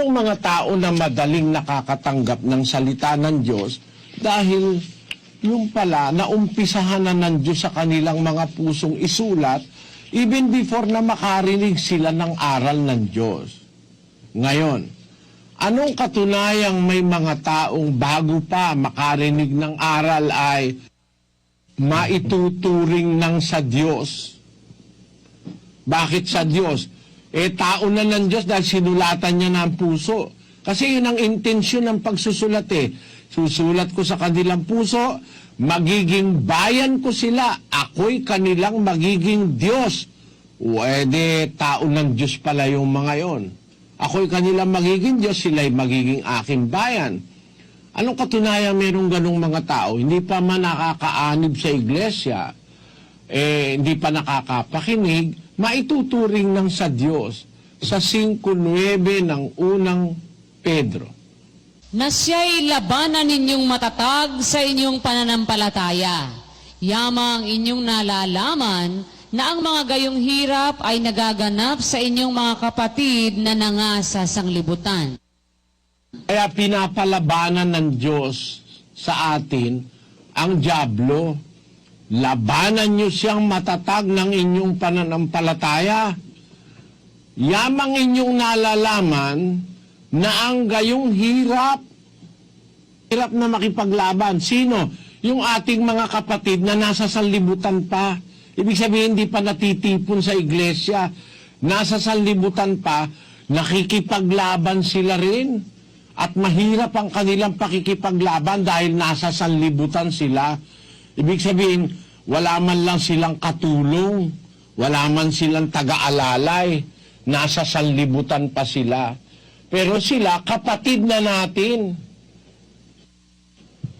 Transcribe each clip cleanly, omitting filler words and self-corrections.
Yung mga tao na madaling nakakatanggap ng salita ng Diyos dahil yung pala naumpisahan na ng Diyos sa kanilang mga pusong isulat even before na makarinig sila ng aral ng Diyos. Ngayon, anong katunayang may mga taong bago pa makarinig ng aral ay maituturing ng sa Diyos? Bakit sa Diyos? Tao na ng Diyos dahil sinulatan niya ng puso. Kasi yun ang intensyon ng pagsusulat Susulat ko sa kanilang puso, magiging bayan ko sila, ako'y kanilang magiging Diyos. Tao ng Diyos pala yung mga yon. Ako'y kanilang magiging Diyos, sila'y magiging aking bayan. Anong katunayan merong ganong mga tao? Hindi pa man nakakaanib sa iglesia, hindi pa nakakapakinig, maituturing ng sa Diyos sa 5:9 ng unang Pedro. Na siya'y labanan ninyong matatag sa inyong pananampalataya. Yamang inyong nalalaman na ang mga gayong hirap ay nagaganap sa inyong mga kapatid na nangasa sanglibutan. Kaya pinapalabanan ng Diyos sa atin ang dyablo. Labanan niyo siyang matatag ng inyong pananampalataya. Yamang inyong nalalaman na ang gayong hirap na makipaglaban. Sino? Yung ating mga kapatid na nasa sanlibutan pa. Ibig sabihin, hindi pa natitipon sa iglesia. Nasa sanlibutan pa, nakikipaglaban sila rin. At mahirap ang kanilang pakikipaglaban dahil nasa sanlibutan sila. Ibig sabihin, wala man lang silang katulong, wala man silang taga-alalay, nasa sanlibutan pa sila. Pero sila, kapatid na natin.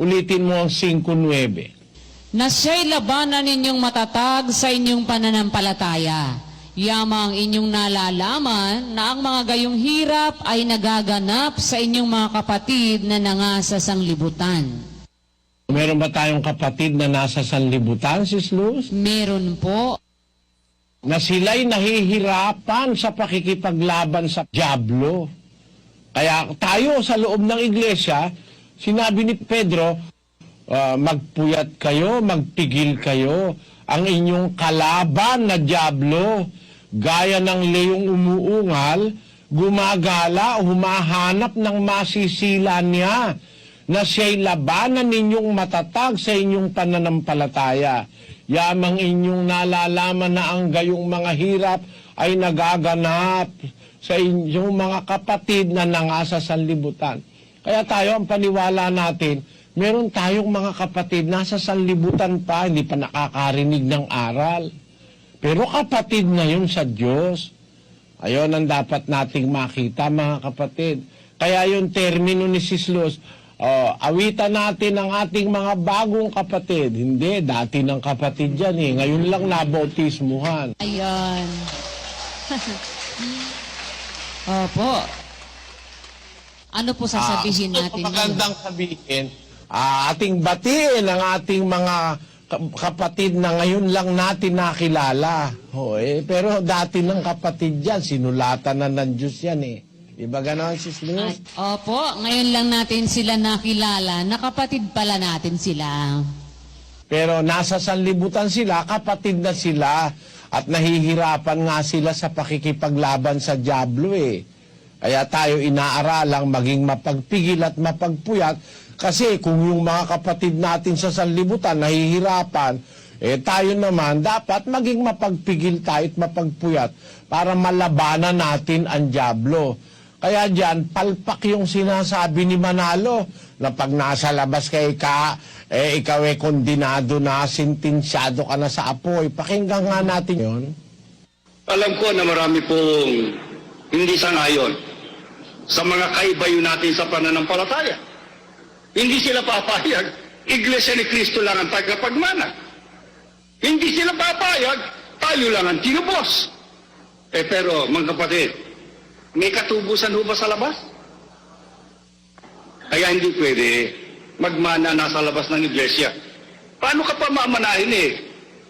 Ulitin mo ang 5:9. Na siya'y labanan ninyong matatag sa inyong pananampalataya. Yamang inyong nalalaman na ang mga gayong hirap ay nagaganap sa inyong mga kapatid na nangasa sanglibutan. Meron ba tayong kapatid na nasa sanlibutan, Sis Luz? Meron po. Na sila'y nahihirapan sa pakikipaglaban sa dyablo. Kaya tayo sa loob ng iglesia, sinabi ni Pedro, magpuyat kayo, magpigil kayo. Ang inyong kalaban na dyablo, gaya ng leong umuungal, gumagala o humahanap ng masisila niya, na siya'y labanan ninyong matatag sa inyong pananampalataya. Yamang inyong nalalaman na ang gayong mga hirap ay nagaganap sa inyong mga kapatid na nangasa sanlibutan. Kaya tayo, ang paniwala natin, meron tayong mga kapatid nasa sanlibutan pa, hindi pa nakakarinig ng aral. Pero kapatid na yun sa Diyos. Ayun ang dapat nating makita, mga kapatid. Kaya yung termino ni Sis Luz, awitan natin ang ating mga bagong kapatid. Hindi, dati ng kapatid yan Ngayon lang nabautismuhan. Ayan. Opo. Ano po sasabihin natin? Magandang sabihin, ating batiin ang ating mga kapatid na ngayon lang natin nakilala. Pero dati ng kapatid yan, sinulatan na ng Diyos yan Di ba gano'n, Sis Luz? Opo, ngayon lang natin sila nakilala, nakapatid pala natin sila. Pero nasa sanlibutan sila, kapatid na sila, at nahihirapan nga sila sa pakikipaglaban sa dyablo Kaya tayo inaaralang maging mapagpigil at mapagpuyat, kasi kung yung mga kapatid natin sa sanlibutan nahihirapan, tayo naman dapat maging mapagpigil tayo at mapagpuyat para malabanan natin ang dyablo. Kaya dyan, palpak yung sinasabi ni Manalo na pag nasa labas kay ikaw kondinado na, sentensyado ka na sa apoy. Pakinggan nga natin yon. Alam ko na marami pong hindi sangayon sa mga kaibayo natin sa pananampalataya. Hindi sila papayag, Iglesia ni Cristo lang ang tagapagmana. Hindi sila papayag, tayo lang ang tinubos. Pero mga kapatid, may katubusan ho ba sa labas? Kaya hindi pwede magmana nasa labas ng iglesia. Paano ka pa mamanahin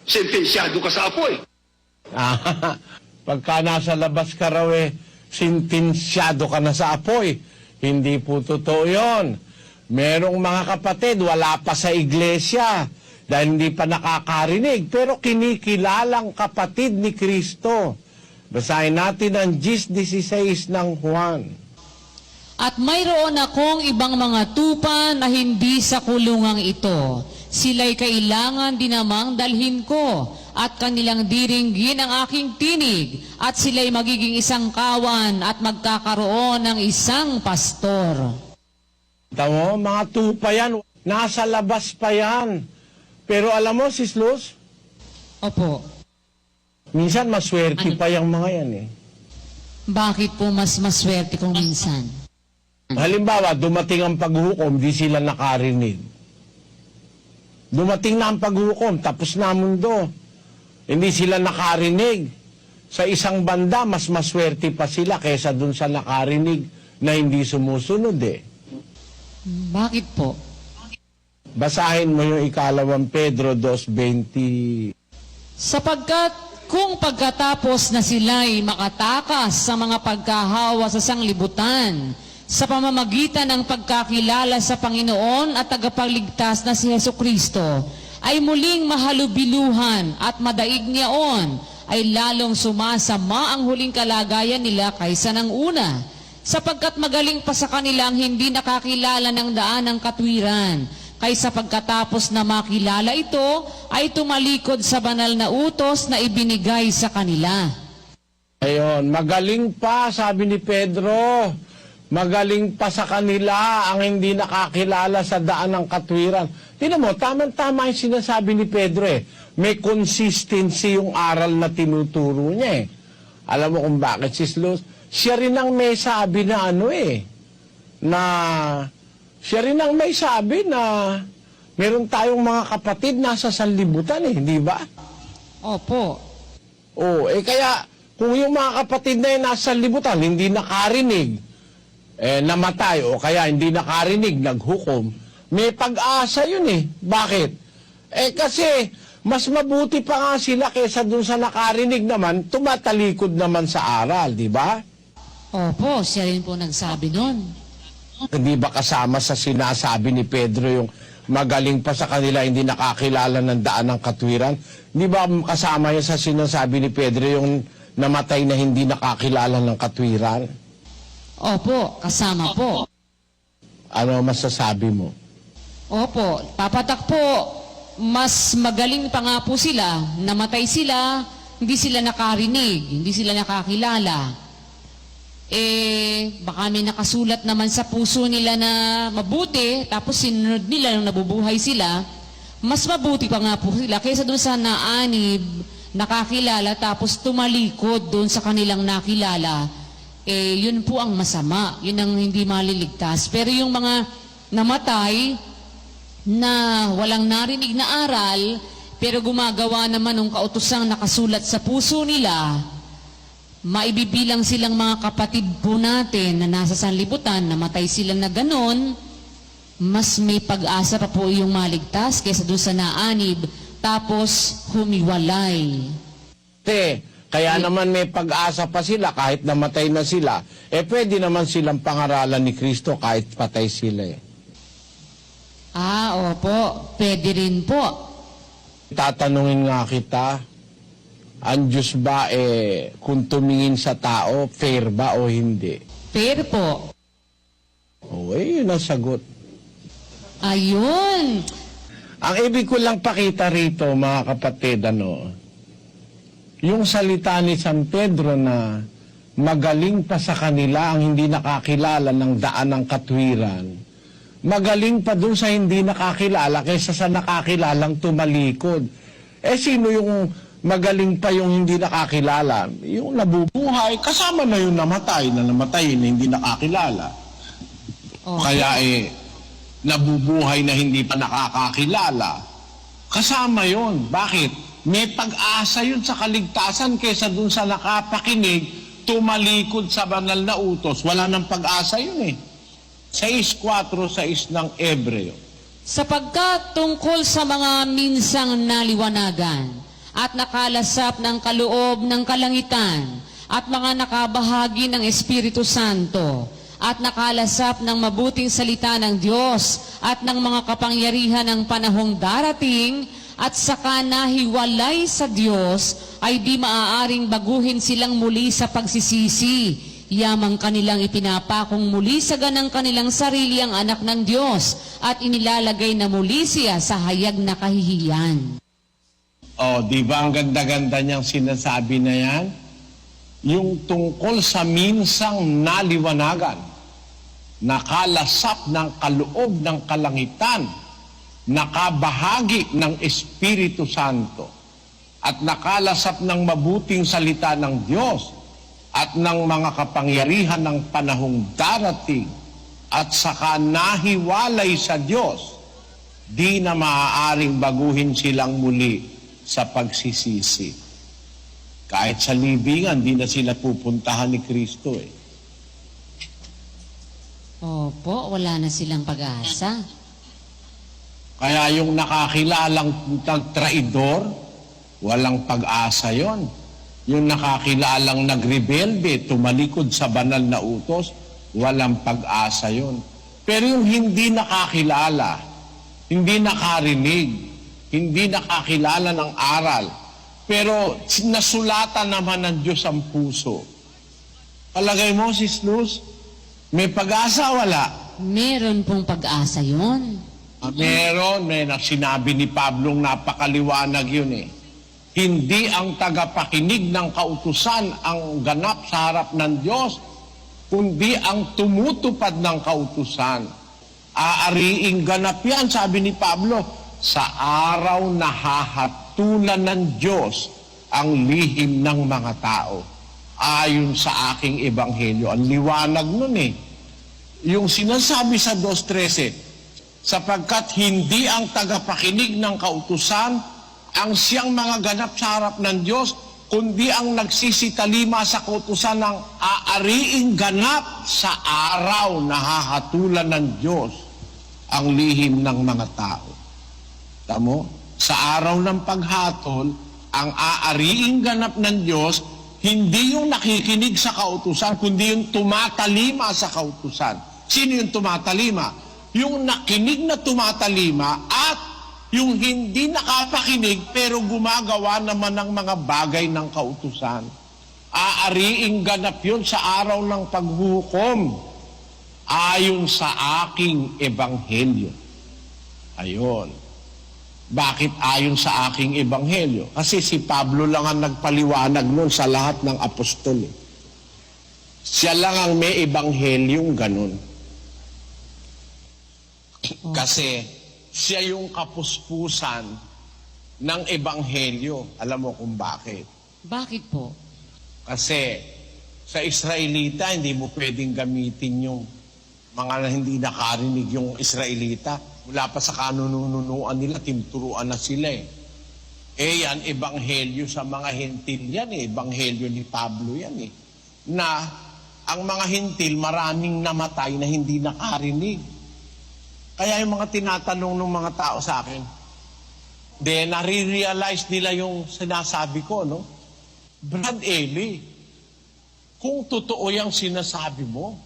sentensyado ka sa apoy? Pagka nasa labas ka raw sintensyado ka na sa apoy. Hindi po totoo yun. Merong mga kapatid, wala pa sa iglesia dahil hindi pa nakakarinig, pero kinikilalang kapatid ni Kristo. Basahin natin ang 10:16 ng Juan. At mayroon akong ibang mga tupa na hindi sa kulungang ito. Sila'y kailangan din namang dalhin ko at kanilang diringgin ang aking tinig at sila'y magiging isang kawan at magkakaroon ng isang pastor. Tamo, mga tupa yan, nasa labas pa yan. Pero alam mo, Sis Luz, Opo. minsan maswerte pa yung mga yan eh. Bakit po mas maswerte kung minsan? Halimbawa, dumating ang paghukom, di sila nakarinig. Dumating na ang paghukom, tapos na ang mundo. Hindi sila nakarinig. Sa isang banda, mas maswerte pa sila kaysa dun sa nakarinig na hindi sumusunod eh. Bakit po? Basahin mo yung 2 Pedro 2:20. Sapagkat kung pagkatapos na sila'y makatakas sa mga pagkahawa sa sanglibutan, sa pamamagitan ng pagkakilala sa Panginoon at tagapagligtas na si Jesucristo, ay muling mahalubiluhan at madaig niyaon, ay lalong sumasama ang huling kalagayan nila kaysa ng una, sapagkat magaling pa sa kanila ang hindi nakakilala ng daan ng katwiran, kaysa pagkatapos na makilala ito, ay tumalikod sa banal na utos na ibinigay sa kanila. Ayun, magaling pa, sabi ni Pedro. Magaling pa sa kanila ang hindi nakakilala sa daan ng katwiran. Tingnan mo, tama-tama yung sinasabi ni Pedro eh. May consistency yung aral na tinuturo niya eh. Alam mo kung bakit, Sis Luz? Siya rin ang may sabi na siya rin ang may sabi na meron tayong mga kapatid nasa sanlibutan eh, di ba? Opo. Kaya kung yung mga kapatid na yun nasa sanlibutan, hindi nakarinig, namatay o kaya hindi nakarinig, naghukom, may pag-asa yun eh. Bakit? Kasi mas mabuti pa nga sila kaysa dun sa nakarinig naman, tumatalikod naman sa aral, di ba? Opo, siya rin po nagsabi nun. Hindi ba kasama sa sinasabi ni Pedro yung magaling pa sa kanila, hindi nakakilala ng daan ng katwiran? Hindi ba kasama yan sa sinasabi ni Pedro yung namatay na hindi nakakilala ng katwiran? Opo, kasama po. Ano masasabi mo? Opo, papatak po, mas magaling pa nga po sila, namatay sila, hindi sila nakarinig, hindi sila nakakilala. Baka may nakasulat naman sa puso nila na mabuti, tapos sinunod nila nung nabubuhay sila, mas mabuti pa nga po sila kaysa doon sa naanib, nakakilala, tapos tumalikod doon sa kanilang nakilala. Yun po ang masama, yun ang hindi maliligtas. Pero yung mga namatay na walang narinig na aral, pero gumagawa naman ng kautosang nakasulat sa puso nila, maibibilang silang mga kapatid po natin na nasa sanlibutan, namatay sila na ganon, mas may pag-asa pa po yung maligtas kaysa doon sa naanib, tapos humiwalay. Kaya naman may pag-asa pa sila kahit namatay na sila. Pwede naman silang pangaralan ni Kristo kahit patay sila eh. Opo, pwede rin po. Tatanungin nga kita, ang Diyos ba kung tumingin sa tao, fair ba o hindi? Fair po. Yun ang sagot. Ayun. Ang ibig ko lang pakita rito, mga kapatid, yung salita ni San Pedro na magaling pa sa kanila ang hindi nakakilala ng daan ng katwiran. Magaling pa dun sa hindi nakakilala kaysa sa nakakilalang tumalikod. Sino yung magaling pa yung hindi nakakilala? Yung nabubuhay, kasama na yung namatay na hindi nakakilala. Kaya nabubuhay na hindi pa nakakakilala. Kasama yon. Bakit? May pag-asa yun sa kaligtasan kaysa dun sa nakapakinig, tumalikod sa banal na utos. Wala nang pag-asa yun eh. 6:4 ng Hebreo. Sapagkat tungkol sa mga minsang naliwanagan at nakalasap ng kaloob ng kalangitan at mga nakabahagi ng Espiritu Santo at nakalasap ng mabuting salita ng Diyos at ng mga kapangyarihan ng panahong darating at saka nahiwalay sa Diyos, ay di maaaring baguhin silang muli sa pagsisisi. Yamang kanilang ipinapakong muli sa ganang kanilang sarili ang anak ng Diyos at inilalagay na muli siya sa hayag na kahihiyan. Oh, di ba ang ganda-ganda niyang sinasabi na yan? Yung tungkol sa minsang naliwanagan, nakalasap ng kaloob ng kalangitan, nakabahagi ng Espiritu Santo, at nakalasap ng mabuting salita ng Diyos at ng mga kapangyarihan ng panahong darating, at saka nahiwalay sa Diyos, di na maaaring baguhin silang muli sa pagsisisi. Kahit sa libingan, di na sila pupuntahan ni Kristo eh. Opo, wala na silang pag-asa. Kaya yung nakakilalang traidor, walang pag-asa yon. Yung nakakilalang nagrebelde, tumalikod sa banal na utos, walang pag-asa yon. Pero yung hindi nakakilala, hindi nakarinig, hindi nakakilala ng aral, pero nasulatan naman ng Diyos ang puso. Palagay mo, Sis Luz, may pag-asa wala? Meron pong pag-asa yun. Meron, sinabi ni Pablong napakaliwanag yun eh. Hindi ang tagapakinig ng kautusan ang ganap sa harap ng Diyos, kundi ang tumutupad ng kautusan. Aariing ganap yan, sabi ni Pablo, sa araw na hahatulan ng Diyos ang lihim ng mga tao. Ayon sa aking ebanghelyo. Ang liwanag nun eh. Yung sinasabi sa 2:13, sapagkat hindi ang tagapakinig ng kautusan ang siyang mga ganap sa harap ng Diyos, kundi ang nagsisitalima sa kautusan ng aariing ganap sa araw na hahatulan ng Diyos ang lihim ng mga tao. Tamo? Sa araw ng paghatol, ang aariing ganap ng Diyos, hindi yung nakikinig sa kautusan, kundi yung tumatalima sa kautusan. Sino yung tumatalima? Yung nakinig na tumatalima at yung hindi nakapakinig pero gumagawa naman ng mga bagay ng kautusan. Aariing ganap yun sa araw ng paghukom ayon sa aking ebanghelyo. Ayon. Bakit ayon sa aking ebanghelyo? Kasi si Pablo lang ang nagpaliwanag nun sa lahat ng apostol. Siya lang ang may ebanghelyong ganun. Kasi siya yung kapuspusan ng ebanghelyo. Alam mo kung bakit? Bakit po? Kasi sa Israelita, hindi mo pwedeng gamitin yung mga hindi nakarinig yung Israelita. Mula pa sa kanununuan nila, tinturuan na sila eh. Yan, ebanghelyo sa mga hentil yan eh. Ebanghelyo ni Pablo yan eh. Na ang mga hentil, maraming namatay na hindi nakarinig. Kaya yung mga tinatanong ng mga tao sa akin, nare-realize nila yung sinasabi ko, no? Brad Eli, kung totoo yung sinasabi mo,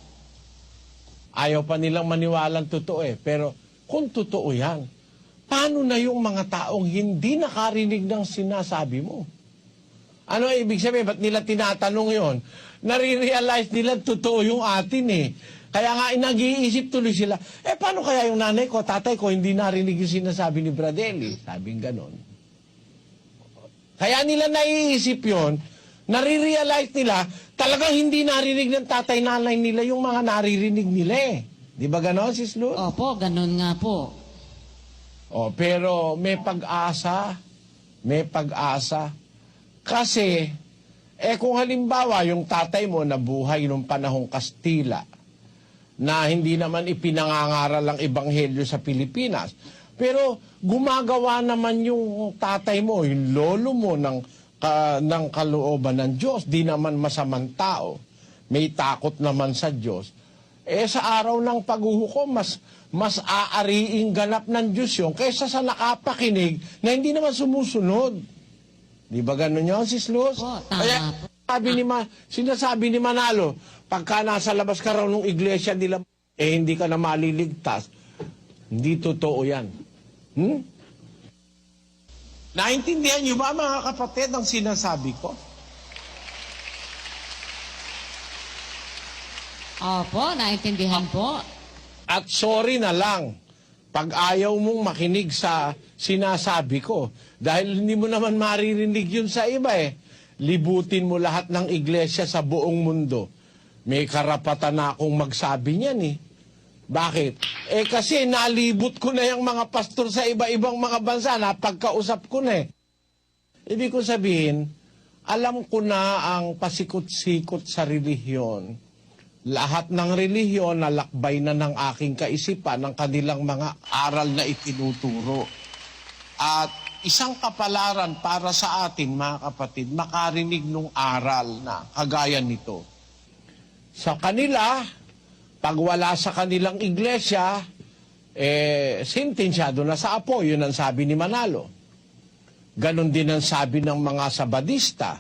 ayaw pa nilang maniwalang totoo eh. Pero kung totoo yan, paano na yung mga taong hindi nakarinig ng sinasabi mo? Ano ibig sabihin? Ba't nila tinatanong yon? Nare-realize nila totoo yung atin eh. Kaya nga, nag-iisip tuloy sila, paano kaya yung nanay ko, tatay ko, hindi narinig yung sinasabi ni Bradley? Sabing ganon. Kaya nila naiisip yon, nare-realize nila, talagang hindi narinig ng tatay, nanay nila yung mga naririnig nila eh. Di ba ganon, Sis Luz? Opo, ganon nga po. Pero may pag-asa. May pag-asa. Kasi, kung halimbawa, yung tatay mo nabuhay nung panahong Kastila, na hindi naman ipinangangaral ang ebanghelyo sa Pilipinas. Pero gumagawa naman yung tatay mo, yung lolo mo ng kalooban ng Diyos. Di naman masamang tao. May takot naman sa Diyos. Sa araw ng paghuhukom, mas aariing ganap ng Diyos yun kaysa sa nakapakinig na hindi naman sumusunod. Di ba ganun yun, Sis Luz? Po, tama po. Sinasabi ni Manalo, pagka nasa labas ka raw ng iglesia nila, hindi ka na maliligtas. Hindi totoo yan. Naintindihan niyo ba, mga kapatid, ang sinasabi ko? Opo, naintindihan po. At sorry na lang, pag ayaw mong makinig sa sinasabi ko, dahil hindi mo naman maririnig yun sa iba Libutin mo lahat ng iglesia sa buong mundo. May karapatan na akong magsabi niyan Bakit? Kasi nalibot ko na yung mga pastor sa iba-ibang mga bansa, napagkausap ko na Ibig ko sabihin, alam ko na ang pasikot-sikot sa relihiyon. Lahat ng relihiyon nalakbay na ng aking kaisipan ng kanilang mga aral na itinuturo. At isang kapalaran para sa atin, mga kapatid, makarinig ng aral na kagaya nito. Sa kanila, pag wala sa kanilang iglesia, sentensyado na sa apo. Yun ang sabi ni Manalo. Ganon din ang sabi ng mga Sabadista.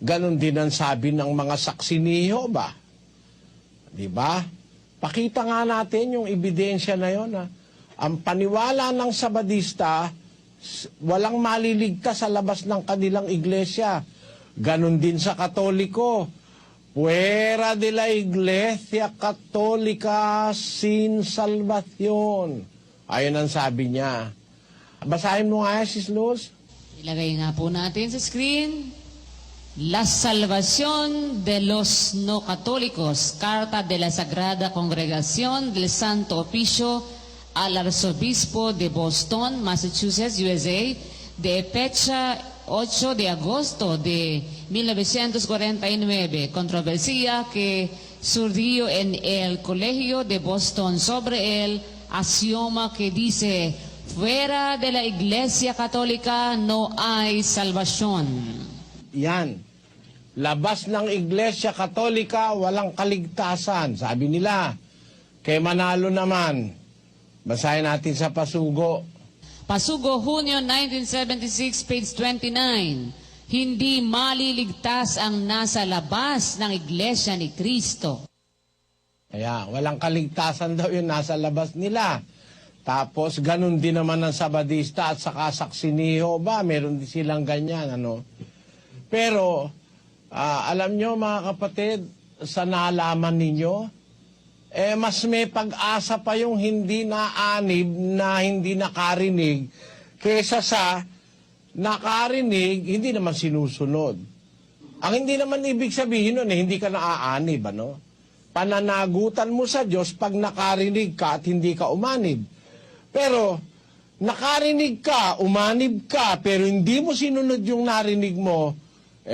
Ganon din ang sabi ng mga saksi ni Jehovah. Diba? Pakita nga natin yung ebidensya na yun. Ang paniwala ng Sabadista, walang maliligtas sa labas ng kanilang iglesia. Ganon din sa Katoliko. Fuera de la Iglesia Católica sin salvación. Ayun ang sabi niya. Basahin mo nga, Sis Luz. Ilagay nga po natin sa screen. La salvación de los no católicos. Carta de la Sagrada Congregación del Santo Oficio al Arzobispo de Boston, Massachusetts, USA, de fecha 8 de agosto de 1949, controversia que surgió en el Colegio de Boston sobre el axioma que dice, fuera de la Iglesia Católica no hay salvación. Yan. Labas ng Iglesia Katolika, walang kaligtasan. Sabi nila. Kay Manalo naman. Basahin natin sa Pasugo. Pasugo, Hunyo 1976, page 29. Hindi maliligtas ang nasa labas ng Iglesia ni Kristo. Kaya, walang kaligtasan daw yun nasa labas nila. Tapos, ganun din naman ang Sabadista at saka saksi ni Jehovah. Meron din silang ganyan, Pero, alam nyo mga kapatid, sa nalaman ninyo, mas may pag-asa pa yung hindi naanib na hindi nakarinig kesa sa nakarinig, hindi naman sinusunod. Ang hindi naman ibig sabihin nun, hindi ka naaanib, Pananagutan mo sa Diyos pag nakarinig ka at hindi ka umanib. Pero, nakarinig ka, umanib ka, pero hindi mo sinunod yung narinig mo,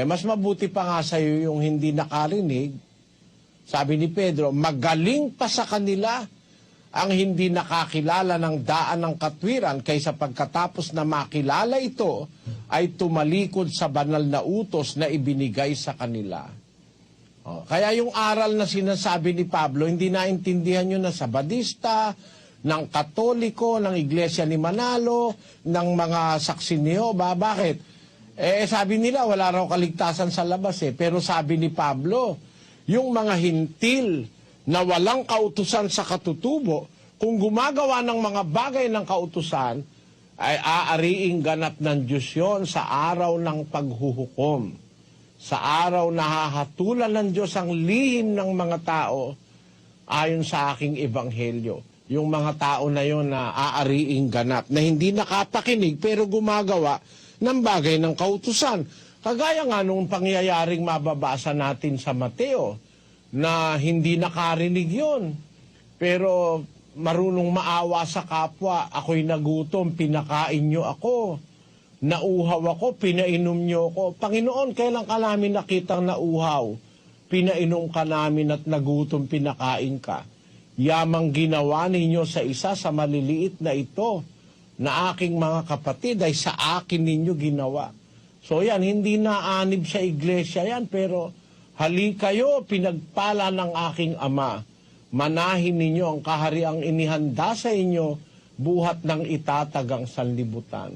mas mabuti pa nga sa'yo yung hindi nakarinig. Sabi ni Pedro, magaling pa sa kanila ang hindi nakakilala ng daan ng katwiran kaysa pagkatapos na makilala ito ay tumalikod sa banal na utos na ibinigay sa kanila. Kaya yung aral na sinasabi ni Pablo, hindi naintindihan nyo na Sabadista, ng Katoliko, ng Iglesia ni Manalo, ng mga saksi ni Jehovah. Bakit? Sabi nila, wala raw kaligtasan sa labas Pero sabi ni Pablo, yung mga hintil na walang kautusan sa katutubo, kung gumagawa ng mga bagay ng kautusan, ay aariing ganap ng Diyos yun sa araw ng paghuhukom. Sa araw na hahatulan ng Diyos ang lihim ng mga tao ayon sa aking ebanghelyo. Yung mga tao na yon na aariing ganap, na hindi nakapakinig pero gumagawa ng bagay ng kautusan. Kagaya nga nung pangyayaring mababasa natin sa Mateo, na hindi nakarinig yon. Pero marunong maawa sa kapwa, ako'y nagutom, pinakain nyo ako. Nauhaw ako, pinainom nyo ako. Panginoon, kailan ka namin nakitang nauhaw? Pinainom ka namin at nagutom, pinakain ka. Yamang ginawa ninyo sa isa sa maliliit na ito, na aking mga kapatid ay sa akin ninyo ginawa. So yan, hindi naanib sa iglesia yan, pero hali kayo, pinagpala ng aking ama. Manahin ninyo ang kahariang inihanda sa inyo, buhat ng itatagang sanlibutan.